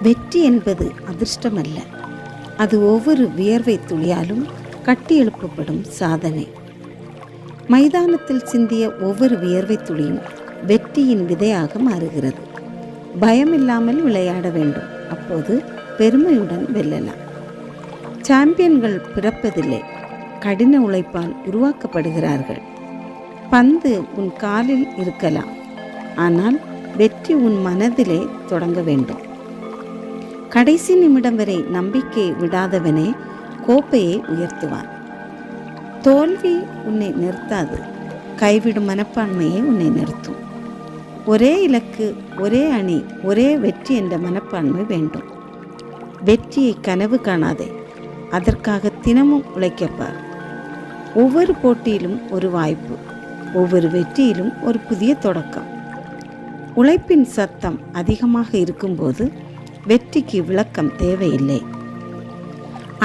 வெற்றி என்பது அதிர்ஷ்டமல்ல, அது ஒவ்வொரு வியர்வை துளியாலும் கட்டி எழுப்பப்படும் சாதனை. மைதானத்தில் சிந்திய ஒவ்வொரு வியர்வை துளியும் வெற்றியின் விதையாக மாறுகிறது. பயமில்லாமல் விளையாட வேண்டும், அப்போது பெருமையுடன் வெல்லலாம். சாம்பியன்கள் பிறப்பதில்லை, கடின உழைப்பால் உருவாக்கப்படுகிறார்கள். பந்து உன் காலில் இருக்கலாம், ஆனால் வெற்றி உன் மனதிலே தொடங்க வேண்டும். கடைசி நிமிடம் வரை நம்பிக்கை விடாதவனே கோப்பையை உயர்த்துவான். தோல்வி உன்னை நிறுத்தாது, கைவிடும் மனப்பான்மையே உன்னை நிறுத்தும். ஒரே இலக்கு, ஒரே அணி, ஒரே வெற்றி என்ற மனப்பான்மை வேண்டும். வெற்றியை கனவு காணாதே, அதற்காக தினமும் உழைக்கப்பார். ஒவ்வொரு போட்டியிலும் ஒரு வாய்ப்பு, ஒவ்வொரு வெற்றியிலும் ஒரு புதிய தொடக்கம். உழைப்பின் சத்தம் அதிகமாக இருக்கும்போது வெற்றிக்கு விளக்கம் தேவையில்லை.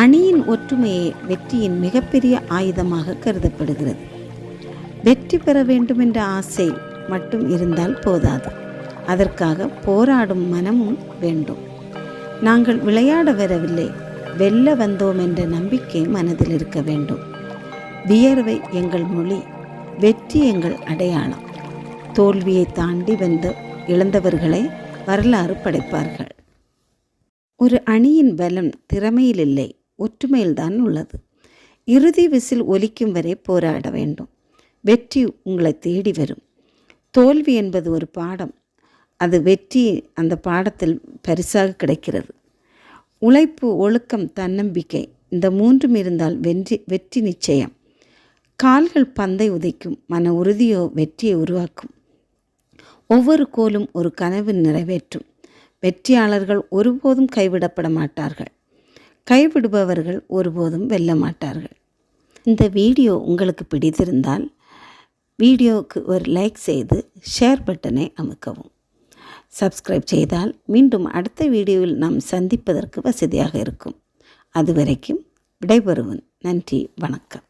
அணியின் ஒற்றுமையே வெற்றியின் மிகப்பெரிய ஆயுதமாக கருதப்படுகிறது. வெற்றி பெற வேண்டுமென்ற ஆசை மட்டும் இருந்தால் போதாது, அதற்காக போராடும் மனமும் வேண்டும். நாங்கள் விளையாட வரவில்லை, வெல்ல வந்தோம் என்ற நம்பிக்கை மனதில் இருக்க வேண்டும். வியர்வை எங்கள் மொழி, வெற்றி எங்கள் அடையாளம். தோல்வியை தாண்டி இழந்தவர்களை வரலாறு படைப்பார்கள். ஒரு அணியின் பலம் திறமையில் இல்லை, ஒற்றுமையில்தான் உள்ளது. இறுதி விசில் ஒலிக்கும் வரை போராட வேண்டும். வெற்றி உங்களை தேடி வரும். தோல்வி என்பது ஒரு பாடம், அது வெற்றி அந்த பாடத்தில் பரிசாக கிடைக்கிறது. உழைப்பு, ஒழுக்கம், தன்னம்பிக்கை, இந்த மூன்றும் இருந்தால் வெற்றி நிச்சயம். கால்கள் பந்தை உதைக்கும், மன உறுதியோ வெற்றியை உருவாக்கும். ஒவ்வொரு கோலும் ஒரு கனவு நிறைவேற்றும். வெற்றியாளர்கள் ஒருபோதும் கைவிடப்பட மாட்டார்கள், கைவிடுபவர்கள் ஒருபோதும் வெல்ல மாட்டார்கள். இந்த வீடியோ உங்களுக்கு பிடித்திருந்தால் வீடியோவுக்கு ஒரு லைக் செய்து ஷேர் பட்டனை அமுக்கவும். சப்ஸ்கிரைப் செய்தால் மீண்டும் அடுத்த வீடியோவில் நாம் சந்திப்பதற்கு வசதியாக இருக்கும். அதுவரைக்கும் விடைபெறுவேன். நன்றி, வணக்கம்.